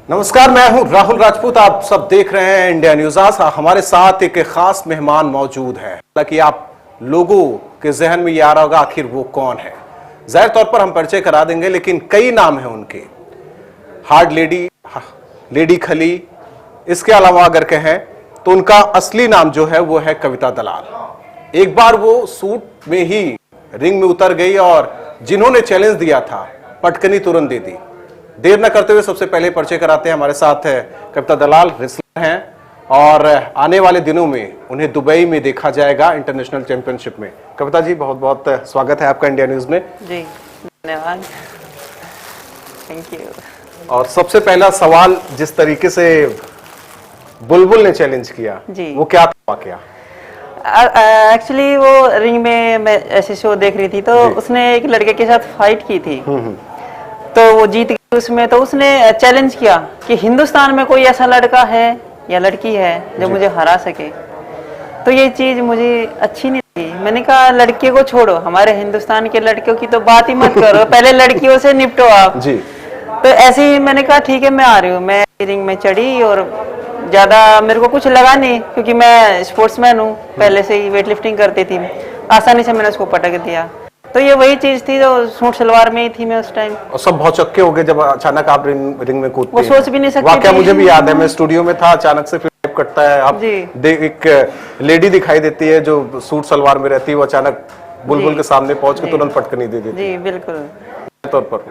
नमस्कार, मैं हूं राहुल राजपूत। आप सब देख रहे हैं इंडिया न्यूज आज। हमारे साथ एक खास मेहमान मौजूद है। हालांकि आप लोगों के जहन में ये आ रहा होगा आखिर वो कौन है। जाहिर तौर पर हम परिचय करा देंगे, लेकिन कई नाम हैं उनके। हार्ड लेडी, लेडी खली, इसके अलावा अगर कहें तो उनका असली नाम जो है वो है कविता दलाल। एक बार वो सूट में ही रिंग में उतर गई और जिन्होंने चैलेंज दिया था पटकनी तुरंत दे दी। देर न करते हुए सबसे पहले परिचय कराते हैं। हमारे साथ है कविता दलाल, रेसलर हैं और आने वाले दिनों में उन्हें दुबई में देखा जाएगा इंटरनेशनल चैंपियनशिप में। कविता जी, बहुत बहुत स्वागत है आपका इंडिया न्यूज में। जी धन्यवाद, थैंक यू। और सबसे पहला सवाल, जिस तरीके से बुलबुल ने चैलेंज किया जी, वो क्या था वाकया? एक्चुअली वो रिंग में मैं ऐसे शो देख रही थी तो उसने एक लड़के के साथ फाइट की थी। तो वो जीत गई उसमें। तो उसने चैलेंज किया कि हिंदुस्तान में कोई ऐसा लड़का है या लड़की है जो मुझे हरा सके। तो ये चीज मुझे अच्छी नहीं लगी। मैंने कहा लड़के को छोड़ो, हमारे हिंदुस्तान के लड़कियों की तो बात ही मत करो, पहले लड़कियों से निपटो आप जी। तो ऐसे ही मैंने कहा ठीक है मैं आ रही हूँ। मैं रिंग में चढ़ी और ज्यादा मेरे को कुछ लगा नहीं, क्योंकि मैं स्पोर्ट्समैन हूँ, पहले से ही वेट लिफ्टिंग करती थी। आसानी से मैंने उसको पटक दिया। तो ये वही चीज थी जो सूट सलवार में ही थी मैं उस टाइम। और सब बहुत चक्के हो गए जब अचानक आप रिंग में कूदते वो सोच भी नहीं सकती वाकया थी। मुझे भी याद है, मैं स्टूडियो में था, अचानक से फ्लिप कटता है। आप एक लेडी दिखाई देती है जो सूट सलवार में रहती है, वो अचानक बुलबुल के सामने पहुंच के तुरंत पटकनी दे देती है। जी बिल्कुल तौर पर।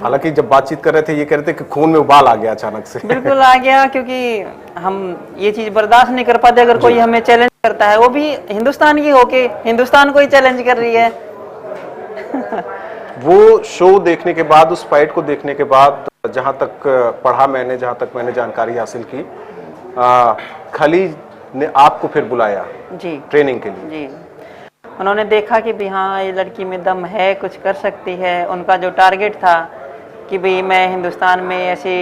हालांकि जब बातचीत कर रहे थे ये कह रहे थे कि खून में उबाल आ गया अचानक से। बिल्कुल आ गया, क्योंकि हम ये चीज बर्दाश्त नहीं कर पाते अगर कोई हमें चैलेंज करता है, वो भी हिंदुस्तान की होके हिंदुस्तान को ही चैलेंज कर रही है। वो शो देखने के बाद, उस फाइट को देखने के बाद, जहां तक पढ़ा मैंने, जहां तक मैंने जानकारी हासिल की, खली ने आपको फिर बुलाया जी ट्रेनिंग के लिए। जी, उन्होंने देखा कि भी हाँ ये लड़की में दम है, कुछ कर सकती है। उनका जो टारगेट था कि भाई मैं हिंदुस्तान में ऐसी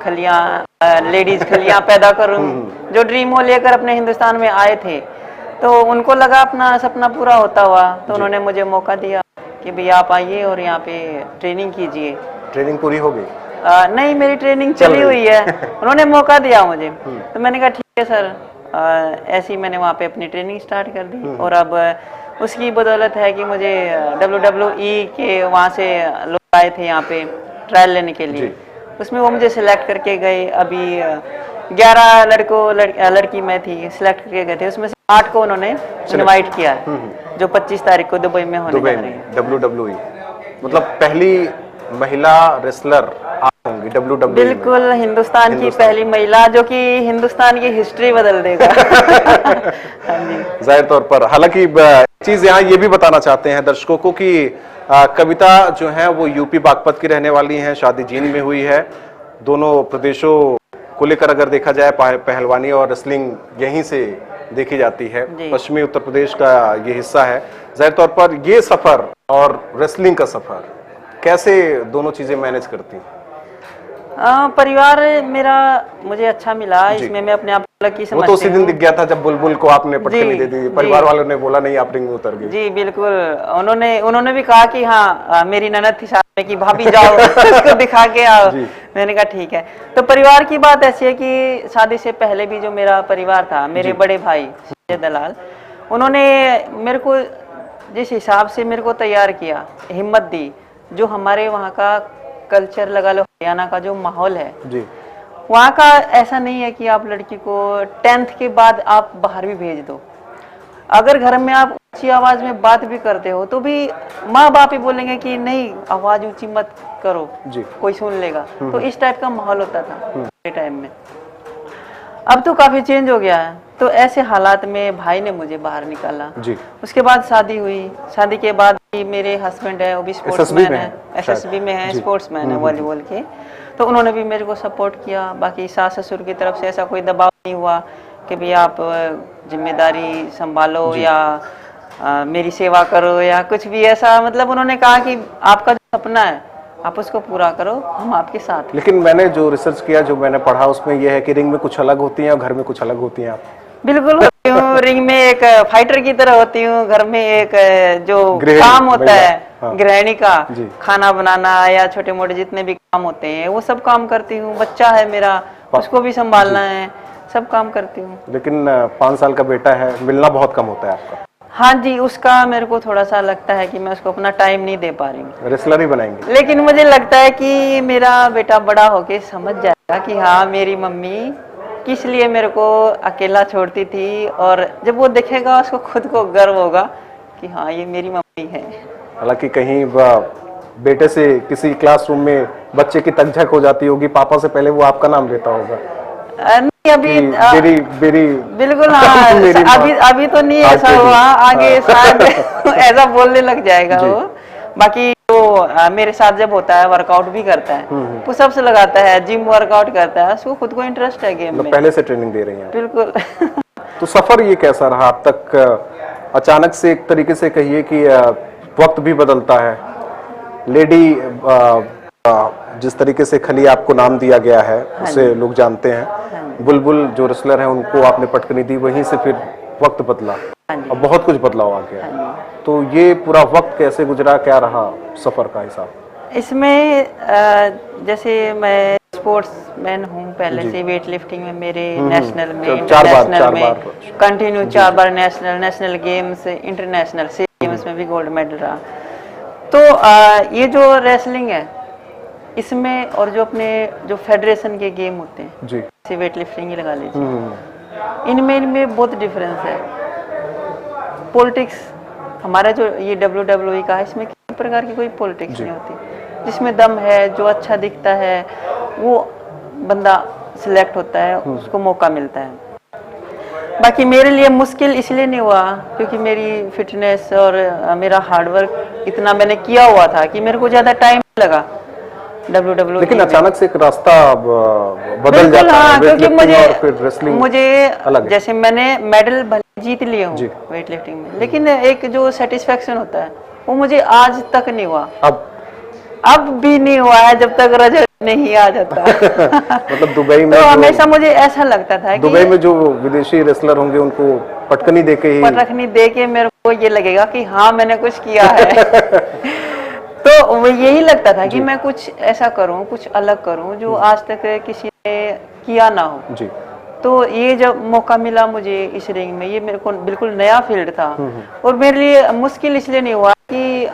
खलियां, लेडीज खलियां पैदा करूं, जो ड्रीम वो लेकर अपने हिंदुस्तान में आए थे, तो उनको लगा अपना सपना पूरा होता हुआ। तो उन्होंने मुझे मौका दिया कि भाई आप आइए और यहाँ पे ट्रेनिंग कीजिए। ट्रेनिंग पूरी हो गई? नहीं, मेरी ट्रेनिंग चली हुई है। उन्होंने मौका दिया मुझे, तो मैंने कहा ठीक है सर। ऐसे ही मैंने वहाँ पे अपनी ट्रेनिंग स्टार्ट कर दी। और अब उसकी बदौलत है कि मुझे WWE के वहाँ से लोग आए थे यहाँ पे ट्रायल लेने के लिए, उसमें वो मुझे सिलेक्ट करके गए। अभी 11 लड़की मैं थी, सिलेक्ट करके गए थे, उसमें से 8 को उन्होंने इनवाइट किया है, जो 25 तारीख को दुबई में होने जा रही है। WWE मतलब पहली महिला रेसलर आप होंगी WWE। बिल्कुल, हिंदुस्तान की पहली महिला, जो कि हिंदुस्तान की हिस्ट्री बदल देगा। हाँ जी, जाहिर तौर पर। हालांकि चीज यहाँ ये भी बताना चाहते हैं दर्शकों को कि कविता जो है वो यूपी बागपत की रहने वाली हैं, शादी जींद में हुई है। दोनों प्रदेशों को लेकर अगर देखा जाए, पहलवानी और रेसलिंग यहीं से देखी जाती है। पश्चिमी उत्तर प्रदेश का ये हिस्सा है। जाहिर तौर पर ये सफर और रेसलिंग का सफर कैसे दोनों चीजें मैनेज करती हैं? परिवार मेरा मुझे अच्छा मिला, इसमें मैं अपने आप को लकी समझती हूँ। वो तो उसी दिन दिख गया था जब बुलबुल को आपने पटकनी दे दी, परिवार वालों ने बोला नहीं आप रिंग में उतर गई। जी बिल्कुल, उन्होंने भी कहा कि हाँ मेरी ननद थी साथ में कि भाभी जाओ उसको दिखा के आओ। मैंने कहा ठीक है। तो परिवार की बात ऐसी है कि शादी से पहले भी जो मेरा परिवार था, मेरे बड़े भाई संजय दलाल, उन्होंने मेरे को जिस हिसाब से मेरे को तैयार किया, हिम्मत दी, जो हमारे वहाँ का कल्चर लगा लो, हरियाणा का जो माहौल है जी, वहाँ का ऐसा नहीं है कि आप लड़की को 10th के बाद आप बाहर भी भेज दो। अगर घर में आप ऊंची आवाज में बात भी करते हो तो भी माँ बाप ही बोलेंगे कि नहीं आवाज ऊंची मत करो जी, कोई सुन लेगा। तो इस टाइप का माहौल होता था मेरे टाइम में। अब तो काफी चेंज हो गया है। तो ऐसे हालात में भाई ने मुझे बाहर निकाला जी। उसके बाद शादी हुई। शादी के बाद भी मेरे हस्बैंड है, वो भी स्पोर्ट्समैन है, SSB में है, स्पोर्ट्समैन है वॉलीबॉल के। तो उन्होंने भी मेरे को सपोर्ट किया। बाकी सास ससुर की तरफ से ऐसा कोई दबाव नहीं हुआ कि भाई आप जिम्मेदारी संभालो या मेरी सेवा करो या कुछ भी ऐसा। मतलब उन्होंने कहा कि आपका जो सपना है आप उसको पूरा करो, हम आपके साथ। लेकिन मैंने जो रिसर्च किया, जो मैंने पढ़ा, उसमें यह है कि रिंग में कुछ अलग होती हैं और घर में कुछ अलग होती हैं। आप बिल्कुल रिंग में एक फाइटर की तरह होती हूँ, घर में एक जो काम होता है हाँ। गृहिणी का जी। खाना बनाना या छोटे मोटे जितने भी काम होते हैं वो सब काम करती हूँ। बच्चा है मेरा, उसको भी संभालना है, सब काम करती हूँ। लेकिन 5 साल का बेटा है, मिलना बहुत कम होता है आपका। हाँ जी, उसका मेरे को थोड़ा सा लगता है कि मैं उसको अपना टाइम नहीं दे पा रही हूँ। रेसलर ही बनाएंगे। लेकिन मुझे लगता है कि मेरा बेटा बड़ा होके समझ जाएगा कि हाँ मेरी मम्मी किस लिए मेरे को अकेला छोड़ती थी, और जब वो देखेगा उसको खुद को गर्व होगा कि हाँ ये मेरी मम्मी है। हालांकि कहीं बेटे से किसी क्लासरूम में बच्चे की तकझक हो जाती होगी, पापा से पहले वो आपका नाम लेता होगा नहीं अभी कि मेरी मेरी बिल्कुल हाँ, मेरी माँ। अभी तो नहीं ऐसा आगे भी। हुआ, आगे हाँ। शायद ऐसा बोलने लग जाएगा जी। वो। बाकी वो मेरे साथ जब होता है वर्कआउट भी करता है, पुशअप्स लगाता है, जिम वर्कआउट करता है, उसको खुद को इंटरेस्ट है गेम मतलब में। पहले से ट्रेनिंग दे रही हैं आप। बिल्कुल। तो सफर ये कैसा रहा अब तक? अचानक से एक तरीके से कहिए कि वक्त भी बदलता है। लेडी जिस तरीके से खली आपको नाम दिया गया है उसे लोग जानते हैं। बुलबुल जो रेसलर है उनको आपने पटकनी दी, वहीं से फिर वक्त बदला और बहुत कुछ बदलाव आ गया। तो ये पूरा वक्त कैसे गुजरा, क्या रहा सफर का हिसाब? इसमें जैसे मैं स्पोर्ट्समैन हूँ पहले से, वेट लिफ्टिंग में मेरे नेशनल में, इंटरनेशनल में कंटिन्यू 4 बार नेशनल गेम्स, इंटरनेशनल से गेम्स में भी गोल्ड मेडल रहा। तो ये जो रेसलिंग है इसमें और जो अपने जो फेडरेशन के गेम होते हैं जी, जैसे वेट लिफ्टिंग ही लगा लीजिए, इनमें बहुत डिफरेंस है। पॉलिटिक्स हमारा जो ये WWE का है, इसमें किसी प्रकार की कोई पॉलिटिक्स नहीं होती। जिसमें दम है, जो अच्छा दिखता है वो बंदा सिलेक्ट होता है, उसको मौका मिलता है। बाकी मेरे लिए मुश्किल इसलिए नहीं हुआ क्योंकि मेरी फिटनेस और मेरा हार्डवर्क इतना मैंने किया हुआ था कि मेरे को ज़्यादा टाइम लगा WWE। लेकिन अचानक से एक रास्ता बदल जाता है, क्योंकि मुझे मुझे अलग है। जैसे मैंने मेडल भले जीत लिए हूँ वेट लिफ्टिंग में, लेकिन एक जो सेटिस्फेक्शन होता है वो मुझे आज तक नहीं हुआ। अब भी नहीं हुआ है जब तक रिजल्ट नहीं आ जाता। मतलब दुबई में तो हमेशा मुझे ऐसा लगता था कि दुबई में जो विदेशी रेसलर होंगे उनको पटकनी दे के मेरे को ये लगेगा कि हाँ मैंने कुछ किया है। तो वो यही लगता था कि मैं कुछ ऐसा करूं, कुछ अलग करूं जो आज तक किसी ने किया ना हो जी। तो ये जब मौका मिला मुझे इस रिंग में, ये मेरे को बिल्कुल नया फील्ड था और मेरे लिए मुश्किल इसलिए नहीं हुआ कि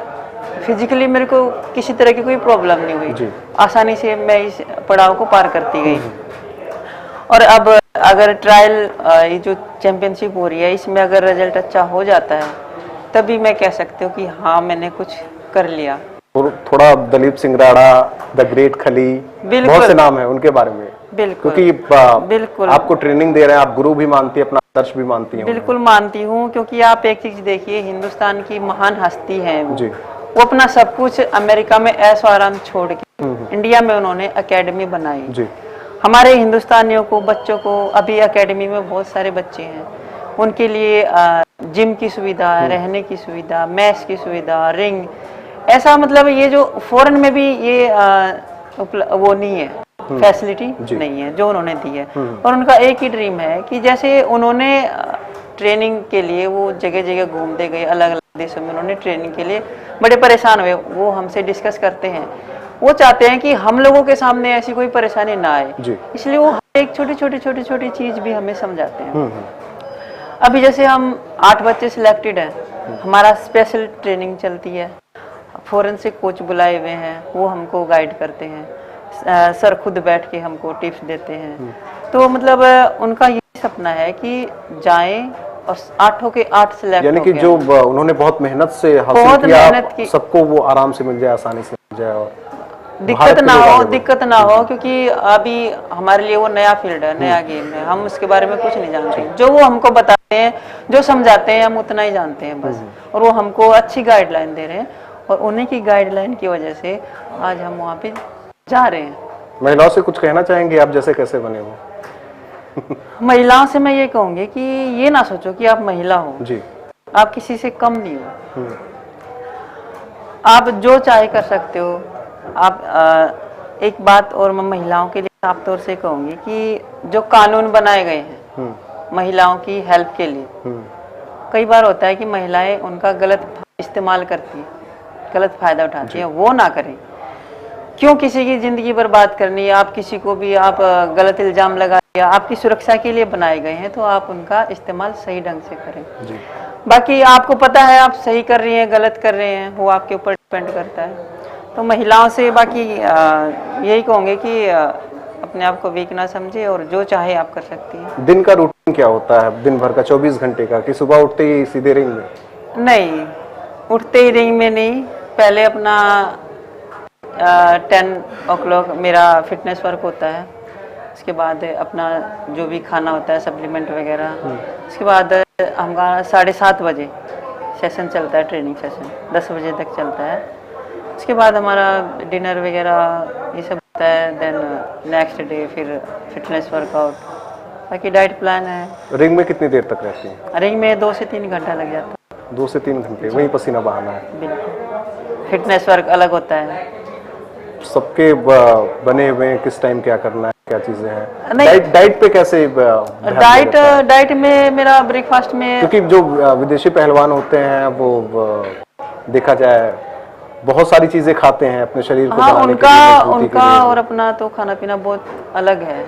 फिजिकली मेरे को किसी तरह की कोई प्रॉब्लम नहीं हुई, आसानी से मैं इस पड़ाव को पार करती गई। और अब अगर ट्रायल ये जो चैंपियनशिप हो रही है इसमें अगर रिजल्ट अच्छा हो जाता है तभी मैं कह सकती हूँ कि हाँ मैंने कुछ कर लिया। थोड़ा दलीप सिंह राणा, द ग्रेट खली, बहुत से नाम है उनके बारे में। बिल्कुल, क्योंकि बिल्कुल आपको ट्रेनिंग दे रहे हैं, आप गुरु भी मानती है, अपना आदर्श भी मानती हैं। बिल्कुल मानती हूँ, क्योंकि आप एक चीज देखिए, हिंदुस्तान की महान हस्ती है वो अपना सब कुछ अमेरिका में ऐशो आराम छोड़ के इंडिया में उन्होंने एकेडमी बनाई जी। हमारे हिंदुस्तानियों को, बच्चों को, अभी एकेडमी में बहुत सारे बच्चे हैं, उनके लिए जिम की सुविधा, रहने की सुविधा, मैच की सुविधा, रिंग, ऐसा मतलब ये जो फॉरेन में भी ये वो नहीं है, फैसिलिटी नहीं है जो उन्होंने दी है। और उनका एक ही ड्रीम है कि जैसे उन्होंने ट्रेनिंग के लिए वो जगह जगह घूमते गए, अलग अलग देशों में उन्होंने ट्रेनिंग के लिए बड़े परेशान हुए, वो हमसे डिस्कस करते हैं, वो चाहते हैं कि हम लोगों के सामने ऐसी कोई परेशानी ना आए, इसलिए वो एक छोटी चीज भी हमें समझाते हैं। अभी जैसे हम 8 बच्चे सिलेक्टेड हैं, हमारा स्पेशल ट्रेनिंग चलती है, फॉरेन से कोच बुलाए हुए हैं, वो हमको गाइड करते हैं, सर खुद बैठ के हमको टिप्स देते हैं। तो मतलब उनका ये सपना है कि जाएं और 8 के 8 सिलेक्ट, यानी कि जो उन्होंने बहुत मेहनत से हासिल किया, सबको वो आराम से मिल जाए, आसानी से मिल जाए और दिक्कत ना हो, क्योंकि अभी हमारे लिए वो नया फील्ड है, नया गेम है, हम उसके बारे में कुछ नहीं जानते। जो वो हमको बताते हैं, जो समझाते हैं, हम उतना ही जानते हैं बस, और वो हमको अच्छी गाइडलाइन दे रहे हैं, और उन्हीं की गाइडलाइन की वजह से आज हम वहाँ पे जा रहे हैं। महिलाओं से कुछ कहना चाहेंगे आप, जैसे कैसे बने हो? महिलाओं से मैं ये कहूँगी कि ये ना सोचो कि आप महिला हो जी, आप किसी से कम नहीं हो, आप जो चाहे कर सकते हो। आप एक बात और मैं महिलाओं के लिए साफ तौर से कहूँगी कि जो कानून बनाए गए हैं महिलाओं की हेल्प के लिए, कई बार होता है कि महिलाएं उनका गलत इस्तेमाल करती हैं, गलत फायदा उठाती हैं, वो ना करें। क्यों किसी की जिंदगी बर्बाद करनी है? आप किसी को भी आप गलत इल्जाम लगा दिया, आपकी सुरक्षा के लिए बनाए गए हैं, तो आप उनका इस्तेमाल सही ढंग से करें। जी। बाकी आपको पता है आप सही कर रही हैं गलत कर रहे हैं, वो आपके ऊपर डिपेंड करता है। तो महिलाओं से बाकी यही कहूँगी कि अपने आप को वीक ना समझे और जो चाहे आप कर सकती हैं। दिन का रूटीन क्या होता है, दिन भर का 24 घंटे का, कि सुबह उठते ही सीधे रिंग में? नहीं, उठते ही रिंग में नहीं, पहले अपना 10 o'clock मेरा फिटनेस वर्क होता है। उसके बाद अपना जो भी खाना होता है सप्लीमेंट वगैरह। उसके बाद हमारा 7:30 बजे सेशन चलता है, ट्रेनिंग सेशन 10 बजे तक चलता है। उसके बाद हमारा डिनर वगैरह ये सब होता है। देन नेक्स्ट डे फिर फिटनेस वर्कआउट, बाकी डाइट प्लान है। रिंग में कितनी देर तक रहती हैं? रिंग में 2 से 3 घंटा लग जाता है। 2 से 3 घंटे वहीं पसीना बहाना है। बिल्कुल, फिटनेस वर्क अलग होता है। सबके बने हुए हैं किस टाइम क्या करना है, क्या चीजें हैं? नहीं। डाइट पे कैसे ध्यान देना पड़ता है? डाइट में मेरा ब्रेकफास्ट में, क्योंकि जो विदेशी पहलवान होते हैं वो देखा जाए बहुत सारी चीजें खाते हैं अपने शरीर को हाँ, बनाने के लिए, मजबूती के उनका लिए। और अपना तो खाना पीना बहुत अलग है।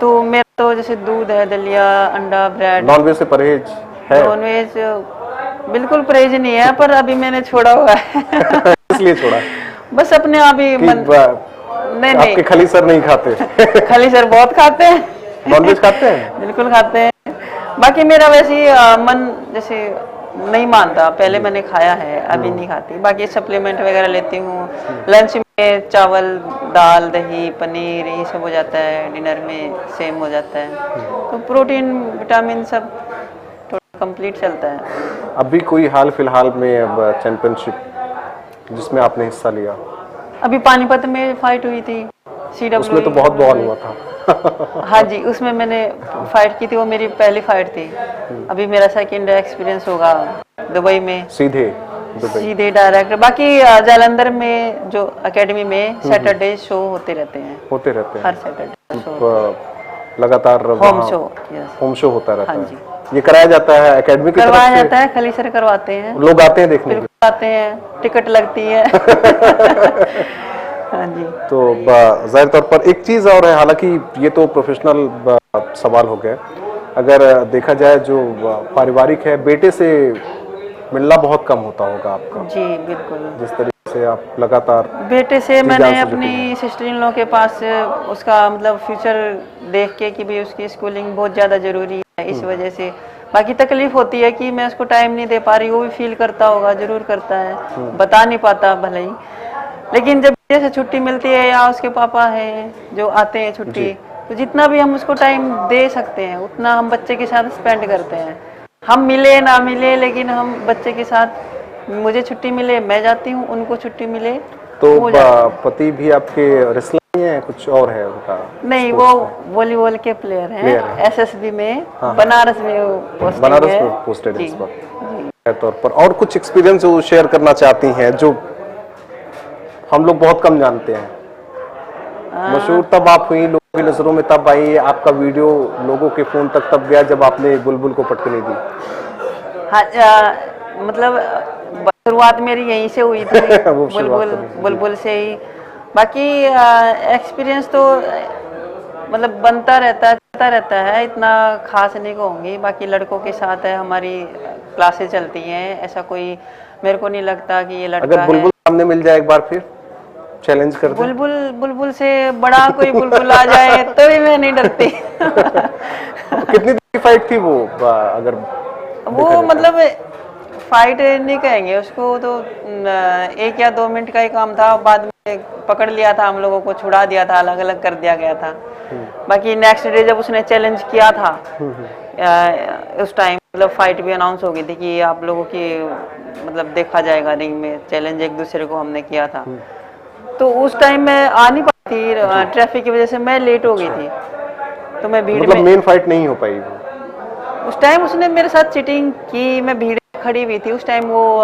तो मेरा तो जैसे दूध है, दलिया, अंडा, ब्रेड। नॉनवेज से परहेज है? नॉनवेज बिल्कुल परहेज नहीं है, पर अभी मैंने छोड़ा हुआ है। इसलिए छोड़ा बस अपने आप ही कि नहीं आपके खली सर नहीं खाते? खली सर बहुत खाते हैं। नॉनवेज खाते हैं? बिल्कुल खाते हैं। बाकी मेरा वैसे ही मन जैसे नहीं मानता, पहले मैंने खाया है, अभी नहीं खाती। बाकी सप्लीमेंट वगैरह लेती हूँ। लंच में चावल, दाल, दही, पनीर ये सब हो जाता है। डिनर में सेम हो जाता है। तो प्रोटीन, विटामिन सब कंप्लीट चलता है। अभी कोई हाल फिलहाल में अब चैंपियनशिप जिसमें आपने हिस्सा लिया? अभी पानीपत में फाइट हुई थी CW। उसमें तो बहुत बवाल हुआ था। हाँ जी, उसमें मैंने फाइट की थी, वो मेरी पहली फाइट थी। अभी मेरा सेकंड एक्सपीरियंस होगा दुबई में। सीधे दुबई? सीधे डायरेक्ट। बाकी जालंधर में जो एकेडमी में सैटरडे शो होते रहते हैं। होते रहते हैं हर सैटरडे शो, लगातार home show. Yes, home show होता रहता हाँ है। जी, ये कराया जाता है एकेडमी की तरफ करवाया से? जाता है, खली सर करवाते हैं। लोग आते हैं देखने के? बिल्कुल आते हैं, टिकट लगती है। हाँ जी। तो जाहिर तौर पर एक चीज और है, हालांकि ये तो प्रोफेशनल सवाल हो गया, अगर देखा जाए जो पारिवारिक है, बेटे से मिलना बहुत कम होता होगा आपका? जी बिल्कुल। जिस तरीके से आप लगातार बेटे से जी, जान मैंने से जुटी अपनी हैं। सिस्टर इन लॉ के पास उसका मतलब फ्यूचर देख के कि भाई उसकी स्कूलिंग बहुत ज़्यादा ज़रूरी है, इस वजह से। बाकी तकलीफ होती है कि मैं उसको टाइम नहीं दे पा रही, वो भी फील करता होगा, जरूर करता है, बता नहीं पाता भले ही। लेकिन जब जैसे छुट्टी मिलती है या उसके पापा हैं जो आते हैं छुट्टी, तो जितना भी हम उसको टाइम दे सकते हैं उतना हम बच्चे के साथ स्पेंड करते हैं। हम मिले ना मिले, लेकिन हम बच्चे के साथ, मुझे छुट्टी मिले मैं जाती हूँ, उनको छुट्टी मिले तो वो जाते हैं। पति भी आपके रेसलर ही हैं, कुछ और है उनका? नहीं, वो वॉलीबॉल के प्लेयर हैं। SSB में, बनारस में वो पोस्टेड बनारस है। में पोस्टेड है जी, इस वक्त तौर पर। और कुछ एक्सपीरियंस जो शेयर करना चाहती हैं जो हम लोग बहुत कम जानते हैं? मशहूर तब आप हुई लोगों की नजरों में, तब आई, आपका वीडियो लोगों के फोन तक तब गया जब आपने बुलबुल को पटकनी दी। हाँ, मतलब शुरुआत मेरी यहीं से हुई थी। वो शुरुआत करी। बुलबुल से ही। बाकी एक्सपीरियंस तो मतलब बनता रहता है, चलता रहता है, इतना खास नहीं कहूँगी। बाकी लड़कों के साथ है, हमारी क्लासेस चलती हैं, ऐसा कोई मेरे को नहीं लगता कि ये लड़का अगर बुलबुल सामने मिल जाए एक बार, फिर चैलेंज कर दें? बुलबुल से बड़ा कोई बुलबुल आ जाए तो भी मैं नहीं डरती। कितनी देर की फाइट थी वो, अगर वो मतलब फाइट नहीं कहेंगे उसको, तो 1 या 2 मिनट का ही काम था। बाद में पकड़ लिया था, हम लोगों को छुड़ा दिया था, अलग अलग कर दिया गया था। बाकी नेक्स्ट डे जब उसने चैलेंज किया था, उस टाइम मतलब फाइट भी अनाउंस हो गई थी कि आप लोगों की मतलब देखा जाएगा रिंग में, चैलेंज एक दूसरे को हमने किया था। तो उस टाइम मैं आ नहीं पाई थी, ट्रैफिक की वजह से मैं लेट हो गई थी, तो मैं भीड़ मतलब में, मेन फाइट नहीं हो पाई वो? उस टाइम उसने मेरे साथ चीटिंग की, मैं भीड़ में खड़ी हुई थी उस टाइम। वो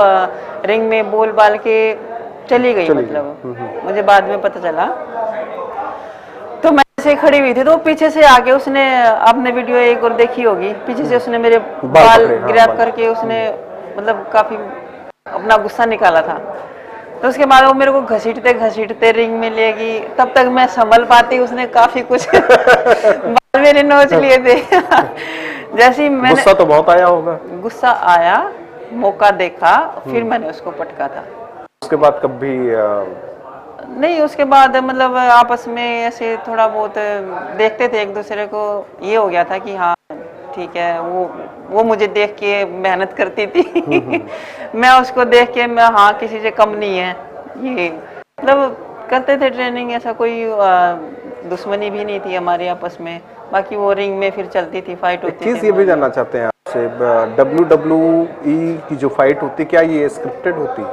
रिंग में बोल बाल के चली गई, मतलब मुझे बाद में पता चला। तो मैं ऐसे खड़ी हुई थी, तो पीछे से आके उसने, आपने वीडियो एक और देखी होगी, पीछे से उसने मेरे बाल ग्रैब करके उसने मतलब काफी अपना गुस्सा निकाला था। तो उसके बाद वो मेरे को घसीटते घसीटते रिंग में ले गई, तब तक मैं संभल पाती, उसने काफी कुछ बाल मेरे नोच लिए थे। जैसे ही मैंने गुस्सा तो बहुत आया होगा। गुस्सा आया, मौका देखा, फिर मैंने उसको पटका था। उसके बाद कभी नहीं, उसके बाद मतलब आपस में ऐसे थोड़ा बहुत देखते थे एक दूसरे को, ये हो गया था कि हाँ ठीक है, वो मुझे देख के मेहनत करती थी। मैं उसको देख के मैं हाँ किसी से कम नहीं है, ये मतलब करते थे ट्रेनिंग। ऐसा कोई दुश्मनी भी नहीं थी हमारे आपस में। बाकी वो रिंग में फिर चलती थी, फाइट होती थी। चीज ये भी जानना चाहते हैं आपसे, WWE की जो फाइट होती है क्या ये स्क्रिप्टेड होती है,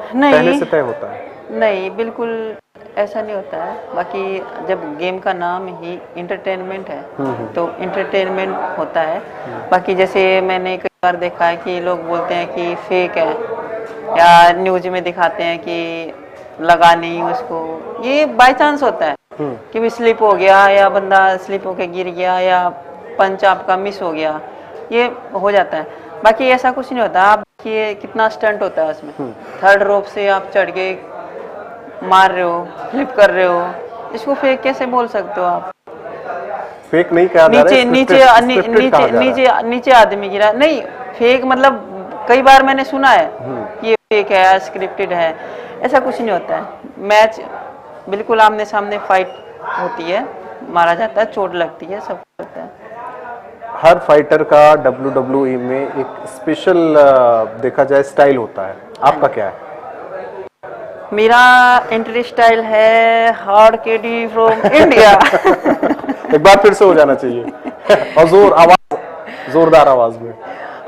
पहले नहीं से तय होता है? नहीं, बिल्कुल ऐसा नहीं होता है। बाकी जब गेम का नाम ही इंटरटेनमेंट है तो इंटरटेनमेंट होता है। बाकी जैसे मैंने कई बार देखा है कि लोग बोलते हैं कि फेक है, या न्यूज में दिखाते हैं कि लगा नहीं उसको, ये बाय चांस होता है कि भी स्लिप हो गया, या बंदा स्लिप होके गिर गया, या पंच आपका मिस हो गया, ये हो जाता है। बाकी ऐसा कुछ नहीं होता। आप देखिए कितना स्टंट होता है उसमें, थर्ड रोप से आप चढ़ के मार रहे हो, फ्लिप कर रहे हो, इसको फेक कैसे बोल सकते हो आप? फेक नहीं कहा जा रहा है, नीचे scripted कहा जा रहा है। नीचे नीचे आदमी गिरा, नहीं फेक मतलब कई बार मैंने सुना है कि ये फेक है, स्क्रिप्टेड है, ऐसा कुछ नहीं होता है। मैच बिल्कुल आमने सामने फाइट होती है, मारा जाता है, चोट लगती है, सब कुछ होता है। हर फाइटर का WWE में एक स्पेशल देखा जाए स्टाइल होता है, आपका क्या है? मेरा एंट्री स्टाइल है हार्ड केडी फ्रॉम इंडिया। एक बार फिर से हो जाना चाहिए और आवाज जोरदार आवाज में,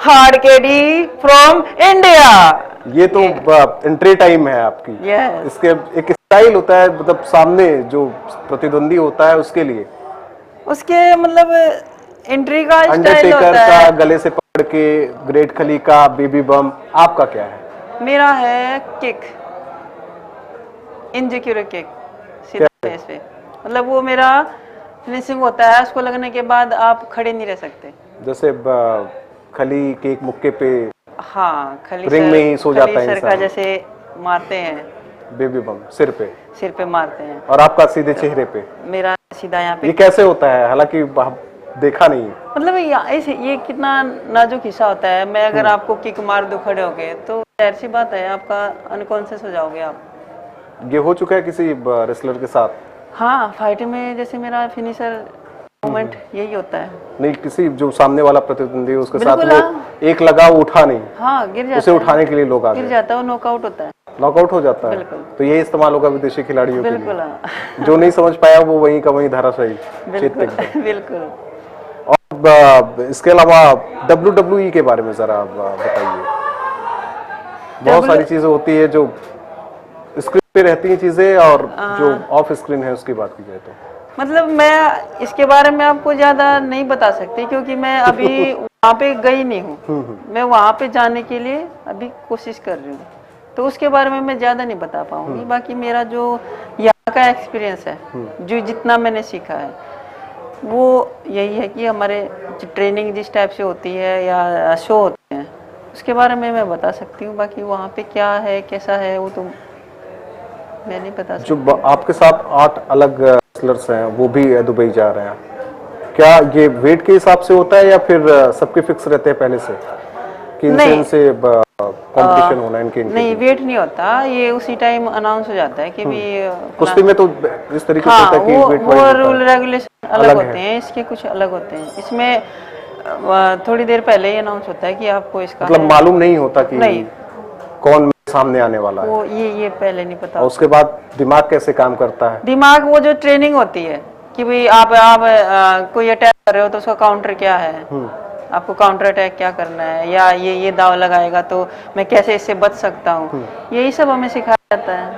हार्ड केडी फ्रॉम इंडिया। ये तो एंट्री टाइम है आपकी। Yes. इसके एक स्टाइल होता है, मतलब सामने जो प्रतिद्वंदी होता है उसके लिए उसके मतलब एंट्री का स्टाइल अंडरटेकर होता का है। गले से पकड़ के, ग्रेट खली का बेबी बम, आपका क्या है? मेरा है किक, इंजेक्यूर किक, सीधा फेस पे। मतलब वो मेरा फिनिशिंग होता है, उसको लगने के बाद आप खड़े नहीं रह सकते। जैसे खली के एक मुक्के पे हाँ, खली रिंग सर, में ही सो जाता है खली सर का इंसान। जैसे मारते हैं, बेबी बम सिर पे मारते हैं, और आपका सीधे चेहरे पे। मेरा सीधा यहाँ ये पे। कैसे होता है? हालांकि देखा नहीं है। मतलब ये कितना नाजुक हिस्सा होता है। मैं अगर आपको किक मार दूं खड़े होके, तो जाहिर सी बात है आपका अनकॉन्शियस हो जाओगे आप। ये हो चुका है किसी रेसलर के साथ? हाँ, फाइट में जैसे मेरा फिनिशर मोमेंट यही होता है। नहीं, किसी जो सामने वाला प्रतिद्वंदी है उसके साथ बिल्कुल, वो एक लगा, वो उठा नहीं, हाँ गिर जाता उसे है, उठाने के लिए लोग आ गिर गए, जाता है, वो नॉकआउट होता है। नॉकआउट हो जाता है। बिल्कुल। तो ये इस्तेमाल होगा विदेशी खिलाड़ियों के बिल्कुल, लिए। हाँ। जो नहीं समझ पाया वो वहीं का वहीं धराशायी, चेत बिल्कुल एकदम। बिल्कुल। और इसके अलावा WWE के बारे में जरा बताइए। बहुत सारी चीजें होती है जो स्क्रीन पे रहती हैं चीजें, और जो ऑफ स्क्रीन है उसकी बात की जाए तो मतलब मैं इसके बारे में आपको ज्यादा नहीं बता सकती, क्योंकि मैं अभी वहाँ पे गई नहीं हूँ। मैं वहाँ पे जाने के लिए अभी कोशिश कर रही हूँ, तो उसके बारे में मैं ज्यादा नहीं बता पाऊंगी। बाकी मेरा जो यहाँ का एक्सपीरियंस है, जो जितना मैंने सीखा है, वो यही है कि हमारे ट्रेनिंग जिस टाइप से होती है या शो होते हैं, उसके बारे में मैं बता सकती हूँ। बाकी वहाँ पे क्या है, कैसा है, वो तो मैं नहीं बता सकती। जो आपके साथ 8 अलग रेसलर्स हैं वो भी दुबई जा रहे हैं, क्या ये वेट के हिसाब से होता है या फिर सबके फिक्स रहते हैं पहले से कि इनसे कंपटीशन होना है इनके? नहीं, वेट नहीं होता, ये उसी टाइम अनाउंस हो जाता है कि भी कुश्ती में तो इस तरीके से हाँ, होता है कि वेट वो रूल रेगुलेशन अलग होते हैं, इसके कुछ अलग होते हैं। इसमें थोड़ी देर पहले ही अनाउंस होता है कि आपको इसका मतलब मालूम नहीं होता कि नहीं, कौन सामने आने वाला है। वो ये पहले नहीं पता। और उसके बाद दिमाग कैसे काम करता है? दिमाग, वो जो ट्रेनिंग होती है कि भाई आप कोई अटैक कर रहे हो तो उसका काउंटर क्या है, आपको काउंटर अटैक क्या करना है, या ये दाव लगाएगा तो मैं कैसे इससे बच सकता हूँ, यही सब हमें सिखाया जाता है।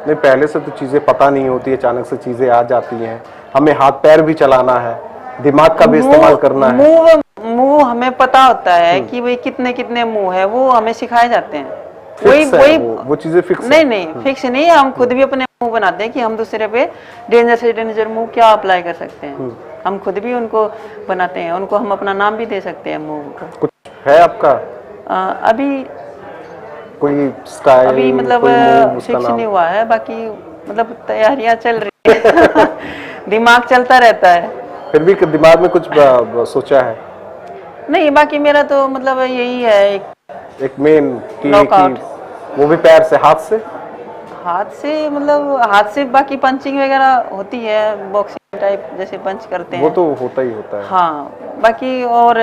नहीं, पहले से तो चीजें पता नहीं होती, अचानक से चीजें आ जाती हैं, हमें हाथ पैर भी चलाना है, दिमाग का भी इस्तेमाल करना है। मुंह हमें पता होता है कि भाई कितने कितने मुंह है, वो हमें सिखाए जाते हैं। वो चीजें फिक्स नहीं, फिक्स नहीं है। हम खुद भी अपने मुंह बनाते हैं कि हम दूसरे पे डेंजर से डेंजर मुंह क्या अप्लाई कर सकते हैं। हम खुद भी उनको बनाते हैं, उनको हम अपना नाम भी दे सकते हैं मुंह को। कुछ है आपका? अभी कोई स्टाइल, अभी मतलब कोई मूव, उसका फिक्स नाम? नहीं हुआ है, बाकी मतलब तैयारियां चल रही है दिमाग चलता रहता है। फिर भी दिमाग में कुछ सोचा है? नहीं, बाकी मेरा तो मतलब यही है, एक मेन कि नॉकआउट। वो भी पैर से, हाथ से? हाथ से मतलब हाथ से, बाकी पंचिंग वगैरह होती है, बॉक्सिंग टाइप जैसे पंच करते वो हैं। तो होता ही होता है। हाँ, बाकी और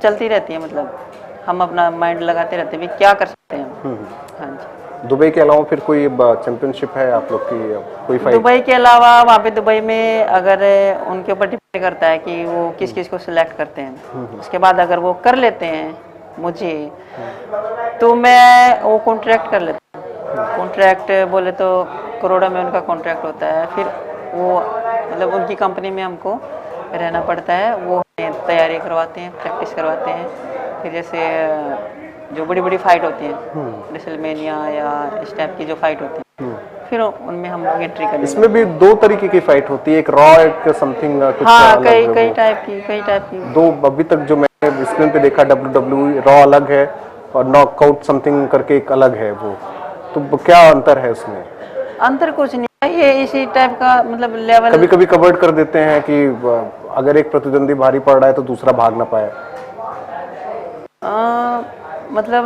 चलती रहती है, मतलब हम अपना माइंड लगाते रहते हैं भी क्या कर सकते हैं हम। हाँ जी। दुबई के अलावा फिर कोई चैंपियनशिप है आप लोग की, कोई फाइट? दुबई के अलावा वहाँ पे दुबई में अगर उनके ऊपर डिपेंड करता है कि वो किस किस को सिलेक्ट करते हैं। उसके बाद अगर वो कर लेते हैं मुझे, तो मैं वो कॉन्ट्रैक्ट कर लेता हूँ। कॉन्ट्रैक्ट बोले तो करोड़ों में उनका कॉन्ट्रैक्ट होता है, फिर वो मतलब उनकी कंपनी में हमको रहना पड़ता है, वो हमें तैयारी करवाते हैं, प्रैक्टिस करवाते हैं। फिर जैसे जो बड़ी बड़ी फाइट होती हैं, रेसलमेनिया या इस टाइप की जो फाइट होती है, फिर उनमें हम लोग एंट्री करने इसमें भी दो तरीके की फाइट होती है, एक रॉ, एक समथिंग कुछ हाँ, अलग है कई वो। टाइप की, कई टाइप की। दो अभी तक जो मैंने स्क्रीन पे देखा, WWE रॉ अलग है और नॉकआउट समथिंग करके एक अलग है वो, तो क्या अंतर है उसमें? अंतर कुछ नहीं है, ये इसी टाइप का मतलब लेवल। कभी कभी कवर्ड कर देते हैं कि अगर एक प्रतिद्वंदी भारी पड़ रहा है तो दूसरा भाग ना पाए। मतलब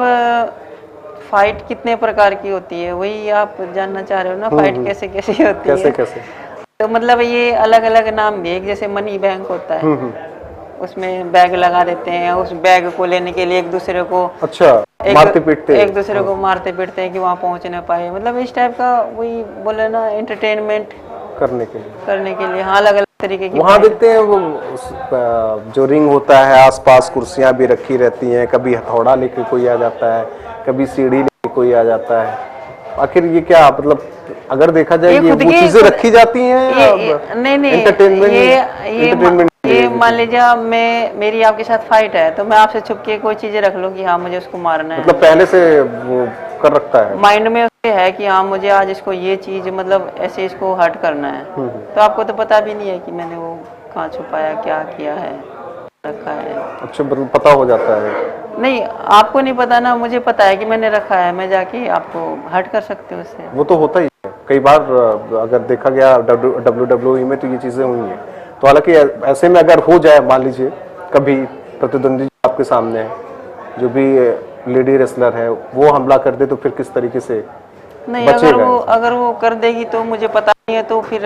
फाइट कितने प्रकार की होती है, वही आप जानना चाह रहे हो ना, फाइट कैसे कैसे होती कैसे है। कैसे? तो मतलब ये अलग अलग नाम भी है, एक जैसे मनी बैंक होता है, उसमें बैग लगा देते हैं, उस बैग को लेने के लिए एक दूसरे को अच्छा, मारते पीटते, एक दूसरे को मारते पीटते हैं कि वहाँ पहुँच ना पाए, मतलब इस टाइप का वही बोले ना, एंटरटेनमेंट करने के लिए। हाँ, अलग अलग तरीके की वहाँ fight। देखते हैं वो जो रिंग होता है आसपास कुर्सियां भी रखी रहती हैं, कभी हथौड़ा लेके कोई आ जाता है, कभी सीढ़ी लेके कोई आ जाता है। आखिर ये क्या, मतलब अगर देखा जाए ये वो चीजें रखी जाती हैं नहीं एंटरटेनमेंट ये मान लीजिए मेरी आपके साथ फाइट है, तो मैं आपसे छुप के कोई चीजें रख लूँ कि हाँ मुझे उसको मारना है, मतलब पहले से वो कर रखता है माइंड में उससे है कि हाँ मुझे आज इसको ये चीज मतलब ऐसे इसको हर्ट करना है। तो आपको तो पता भी नहीं है कि मैंने वो कहाँ छुपाया, क्या किया है, रखा है। अच्छा, मतलब पता हो जाता है? नहीं, आपको नहीं पता ना, मुझे पता है कि मैंने रखा है, मैं जाके आपको हर्ट कर सकती हूँ उससे। वो तो होता ही है कई बार, अगर देखा गया WWE में तो ये चीजें हुई हैं। तो हालांकि ऐसे में अगर हो जाए, मान लीजिए कभी प्रतिद्वंदी आपके सामने है, जो भी लेडी रेसलर है, वो हमला कर दे, तो फिर किस तरीके से नहीं, बचेगा? अगर वो कर देगी तो मुझे पता नहीं है, तो फिर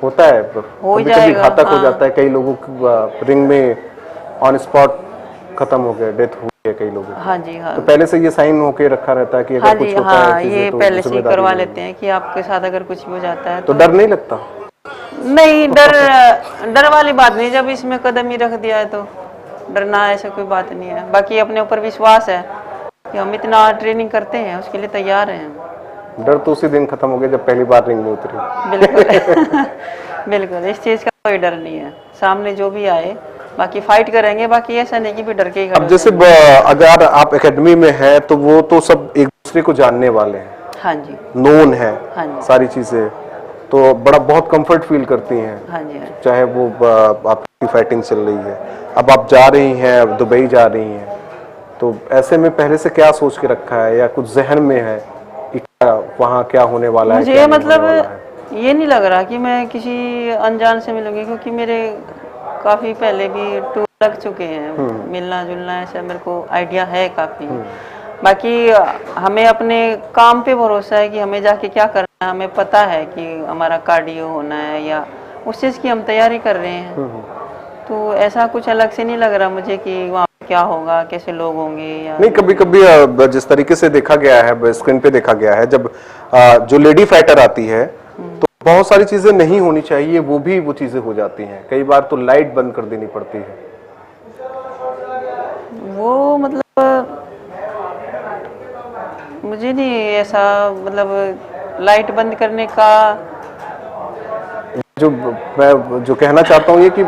होता है, हो ही कभी कभी जाएगा। घातक हो हाँ। जाता है, कई लोगों की रिंग में ऑन स्पॉट खत्म हो गए, डेथ हुई है कई लोगों की। हाँ जी, हाँ। तो पहले से ये साइन होके रखा रहता है कि अगर हाँ कुछ जी, होता हाँ, है चीजें ये तो पहले से ही जिम्मेदारी करवा लेंगे। लेते हैं कि आपके साथ अगर कुछ भी हो जाता है तो डर नहीं लगता? नहीं, डर वाली बात नहीं, जब इसमें कदम ही रख दिया है तो डरना ऐसा कोई बात नहीं है। बाकी अपने ऊपर विश्वास है कि हम इतना ट्रेनिंग करते हैं, उसके लिए तैयार हैं। डर तो उसी दिन खत्म हो गया जब पहली बार रिंग में उतरी। बिल्कुल बिल्कुल, इस चीज़ का कोई डर नहीं है, सामने जो भी आए बाकी फाइट करेंगे, बाकी ऐसा नहीं कि भी डर के ही खड़े अब हो जैसे जाएंगे। अगर आप एकेडमी में है तो वो तो सब एक दूसरे को जानने वाले हैं, हाँ जी, नोन है, हाँ जी, सारी चीजें, तो बहुत कंफर्ट फील करती हैं, हाँ जी, हाँ जी। चाहे वो आपकी फाइटिंग चल रही है। अब आप जा रही हैं, अब दुबई जा रही हैं, तो ऐसे में पहले से क्या सोच के रखा है, या कुछ जहन में है कि क्या वहाँ क्या होने वाला है, मुझे क्या नहीं मतलब होने वाला है? ये नहीं लग रहा कि मैं किसी अनजान से मिलूंगी, क्योंकि मेरे काफ़ी पहले भी टूर लग चुके हैं, मिलना जुलना ऐसा मेरे को आइडिया है काफ़ी। बाकी हमें अपने काम पे भरोसा है कि हमें जाके क्या करना है, हमें पता है कि हमारा कार्डियो होना है या उस चीज़ की हम तैयारी कर रहे हैं। तो ऐसा कुछ अलग से नहीं लग रहा मुझे कि वहाँ पे क्या होगा, कैसे लोग होंगे या नहीं, कभी कभी जिस तरीके से देखा गया है, स्क्रीन पे देखा गया है, जब जो लेडी फाइटर आती है तो बहुत सारी चीजें नहीं होनी चाहिए, वो चीजें हो जाती हैं। कई बार तो लाइट बंद कर देनी पड़ती है। वो मतलब मुझे नहीं ऐसा, मतलब लाइट बंद करने का मैं जो कहना चाहता हूँ ये कि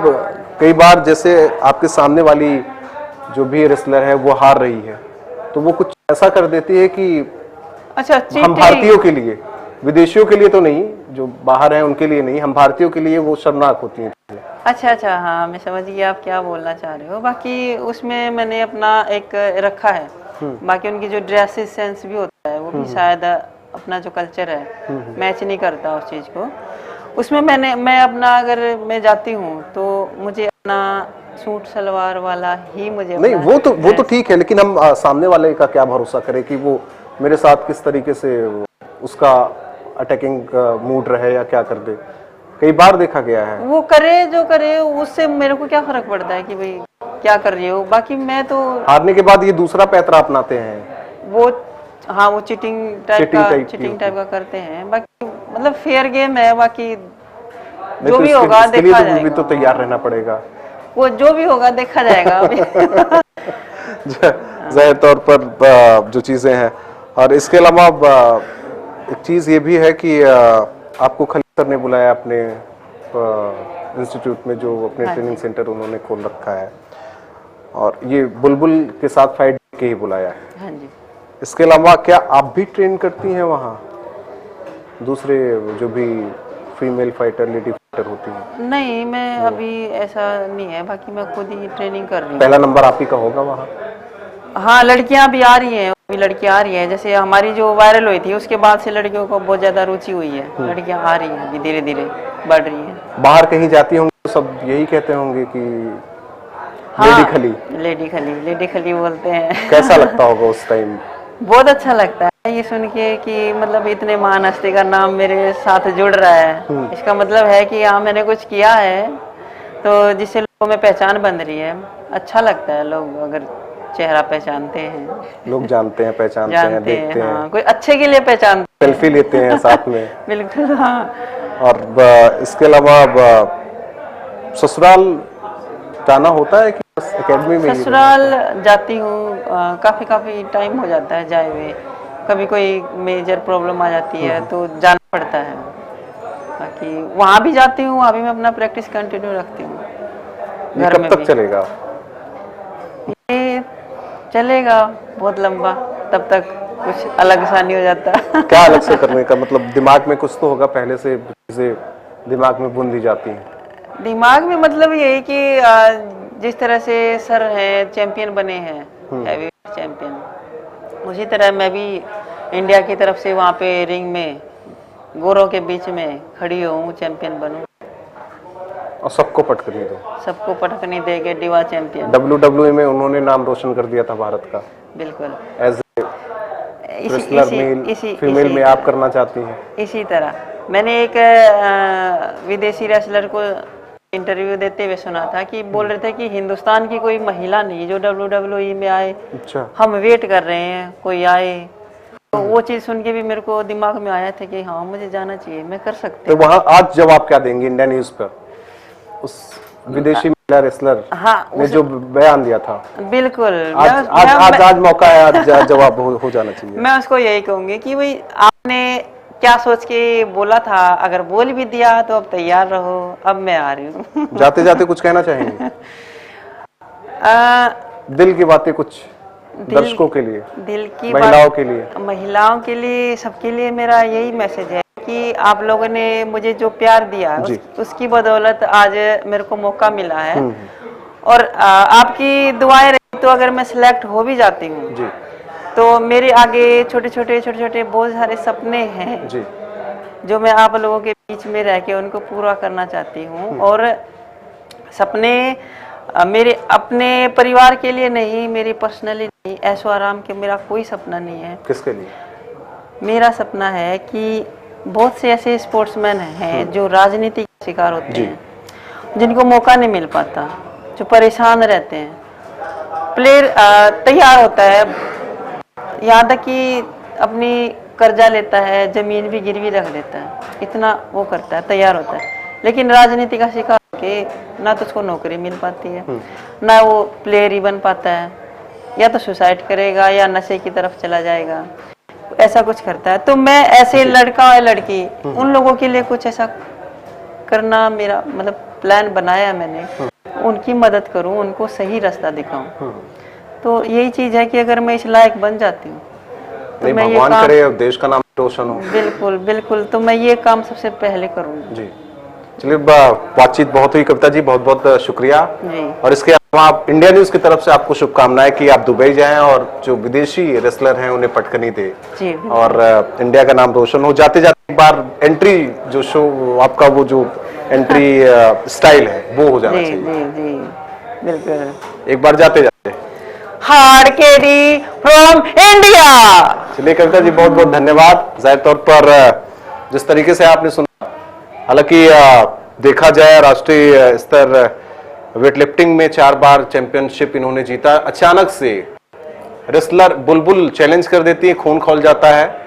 कई बार जैसे आपके सामने वाली जो भी रेसलर है वो हार रही है, तो वो कुछ ऐसा कर देती है कि अच्छा, हम चीटिंग। भारतीयों के लिए, विदेशियों के लिए तो नहीं, जो बाहर हैं उनके लिए नहीं, हम भारतीयों के लिए वो शर्मनाक होती हैं। अच्छा, हाँ, मैं समझ गया आप क्या बोलना चाह रहे हो। बाकी उसमें मैंने अपना एक रखा है बाकी उनकी जो ड्रेसेस सेंस भी होता है वो भी शायद अपना जो कल्चर है मैच नहीं करता उस चीज़ को। उसमें मैं अपना अगर मैं जाती हूँ तो मुझे अपना सूट सलवार वाला ही मुझे नहीं, वो तो ठीक है, लेकिन हम सामने वाले का क्या भरोसा करें कि वो मेरे साथ किस तरीके से उसका अटैकिंग मूड रहे या क्या कर दे। कई बार देखा गया है। वो करे जो करे, उससे मेरे को क्या फर्क पड़ता है कि भाई क्या कर रही हो। बाकी मैं तो हारने के बाद ये दूसरा पैतरा अपनाते हैं। वो हाँ वो चीटिंग टाइप का करते हैं। बाकी मतलब फेयर गेम है। बाकी जो भी होगा देखा जाएगा। भी तो तैयार रहना पड़ेगा। वो जो भी होगा देखा जाएगा अभी। जाहिर तौर पर जो चीजें हैं, और इसके अलावा एक चीज ये भी है कि आपको खलील सर ने बुलाया अपने इंस्टीट्यूट में, जो अपने ट्रेनिंग सेंटर उन्होंने खोल रखा है, और ये बुलबुल के साथ फाइट के ही बुलाया है। हाँ जी। इसके अलावा क्या आप भी ट्रेन करती हैं वहाँ दूसरे जो भी फीमेल फाइटर, लेडी फाइटर होती हैं? नहीं, मैं अभी ऐसा नहीं है। बाकी मैं खुद ही ट्रेनिंग कर रही हूँ। पहला नंबर आप ही का होगा वहाँ? हाँ, लड़कियां भी आ रही हैं। अभी लड़कियां आ रही हैं। जैसे हमारी जो वायरल हुई थी उसके बाद से लड़कियों को बहुत ज्यादा रुचि हुई है। लड़कियां आ रही हैं, अभी धीरे धीरे बढ़ रही हैं। बाहर कहीं जाती होंगी तो सब यही कहते होंगे कि हाँ, लेडी खली बोलते हैं। कैसा लगता होगा उस टाइम? बहुत अच्छा लगता है ये सुन के कि मतलब इतने महान हस्ती का नाम मेरे साथ जुड़ रहा है। इसका मतलब है कि हाँ मैंने कुछ किया है तो जिससे लोगों में पहचान बन रही है। अच्छा लगता है लोग अगर चेहरा पहचानते हैं। लोग जानते हैं, पहचानते हैं, देखते हैं। हाँ, कोई अच्छे के लिए पहचानते हैं। सेल्फी लेते हैं साथ में। बिल्कुल हाँ। और इसके अलावा ससुराल जाना होता है कि बस एकेडमी में? ससुराल जाती हूँ, काफी टाइम हो जाता है जाए हुए। कभी कोई मेजर प्रॉब्लम आ जाती है तो जाना पड़ता है। बाकी वहाँ भी जाती हूँ, वहाँ भी मैं अपना प्रैक्टिस कंटिन्यू रखती हूँ। घर में तक चलेगा? ये चलेगा बहुत लंबा, तब तक कुछ अलग सा नहीं हो जाता। क्या अलग से करने का मतलब? दिमाग में कुछ तो होगा, पहले से चीजें दिमाग में बुन दी जाती हैं। दिमाग में मतलब यही कि जिस तरह से सर हैं, चैंपियन बने हैं, हैवीवेट चैंपियन, उसी तरह मैं भी इंडिया की तरफ से वहाँ पे रिंग में गोरों के बीच में खड़ी हूँ, चैंपियन बनूं और सबको पटकनी दो। सबको पटकनी देके डिवा चैंपियन। WWE में उन्होंने नाम रोशन कर दिया था भारत का। बिल्कुल। एज ए फीमेल में आप करना चाहती हैं? इसी तरह मैंने एक विदेशी रेसलर को इंटरव्यू देते हुए सुना था कि बोल रहे थे कि हिंदुस्तान की कोई महिला नहीं जो WWE में आए। अच्छा। हम वेट कर रहे हैं कोई आए। तो वो चीज सुन के भी मेरे को दिमाग में आया था कि हाँ मुझे जाना चाहिए, मैं कर सकती हूँ। तो वहाँ आज जवाब क्या देंगे इंडिया न्यूज पर उस विदेशी महिला रेसलर ने जो बयान दिया था? बिल्कुल। आज मौका है, आज जवाब हो जाना चाहिए। मैं उसको यही कहूंगी कि भाई आपने क्या सोच के बोला था, अगर बोल भी दिया तो अब तैयार रहो, अब मैं आ रही हूँ। जाते जाते कुछ कहना चाहेंगे? दिल की बातें कुछ दर्शकों के लिए, दिल की महिलाओं के लिए, सबके लिए मेरा यही मैसेज है कि आप लोगों ने मुझे जो प्यार दिया उसकी बदौलत आज मेरे को मौका मिला है। और आपकी दुआएं रही तो अगर मैं सिलेक्ट हो भी जाती हूँ तो मेरे आगे छोटे छोटे बहुत सारे सपने हैं जो मैं आप लोगों के बीच में रह के उनको पूरा करना चाहती हूँ। और सपने मेरे अपने परिवार के लिए नहीं, मेरी पर्सनली नहीं, ऐशो आराम के मेरा कोई सपना नहीं है। किसके लिए? मेरा सपना है कि बहुत से ऐसे स्पोर्ट्समैन हैं जो राजनीति का शिकार होते हैं, जिनको मौका नहीं मिल पाता, जो परेशान रहते हैं। प्लेयर तैयार होता है, यहाँ तक कि अपनी कर्जा लेता है, जमीन भी गिरवी रख देता है, इतना वो करता है, तैयार होता है। लेकिन राजनीति का शिकार होके ना तो उसको नौकरी मिल पाती है, ना वो प्लेयर ही बन पाता है, या तो सुसाइड करेगा या नशे की तरफ चला जाएगा, ऐसा कुछ करता है। तो मैं ऐसे लड़का और लड़की उन लोगों के लिए कुछ ऐसा करना मेरा मतलब प्लान बनाया है मैंने, उनकी मदद करूं, उनको सही रास्ता दिखाऊं। तो यही चीज है कि अगर मैं इस लायक बन जाती हूँ तो मैं भगवान करे देश का नाम रोशन हो। बिल्कुल बिल्कुल, तो मैं ये काम सबसे पहले करूंगी। जी। चलिए बातचीत बहुत हुई कविता जी, बहुत बहुत शुक्रिया। जी। और इसके अलावा आप इंडिया न्यूज की तरफ से आपको शुभकामनाएं कि आप दुबई जाएं और जो विदेशी रेसलर हैं उन्हें पटकनी दे जी। और इंडिया का नाम रोशन हो। जाते जाते एक बार एंट्री जो शो आपका वो जो एंट्री स्टाइल है वो हो जाना जी चाहिए। जी जी बिल्कुल। एक बार जाते जाते हार्ड केडी फ्रॉम इंडिया। चलिए कविता जी बहुत बहुत धन्यवाद। जाहिर तौर पर जिस तरीके से आपने सुना, हालांकि देखा जाए राष्ट्रीय स्तर वेट लिफ्टिंग में 4 बार चैंपियनशिप इन्होंने जीता। अचानक से रेसलर बुलबुल चैलेंज कर देती है, खून खौल जाता है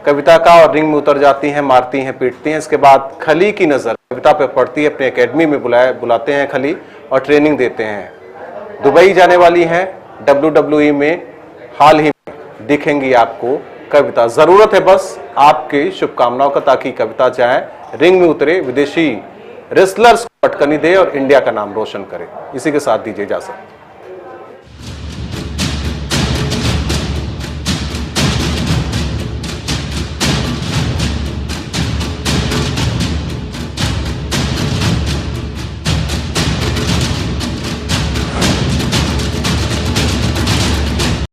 कविता का और रिंग में उतर जाती हैं, मारती हैं, पीटती हैं। इसके बाद खली की नजर कविता पे पड़ती है, अपने एकेडमी में बुलाते हैं खली और ट्रेनिंग देते हैं। दुबई जाने वाली हैं WWE में, हाल ही में दिखेंगी आपको कविता। जरूरत है बस आपके शुभकामनाओं का, ताकि कविता जाए, रिंग में उतरे, विदेशी रेसलर्स को पटकनी दे और इंडिया का नाम रोशन करे। इसी के साथ दीजिए इजाजत।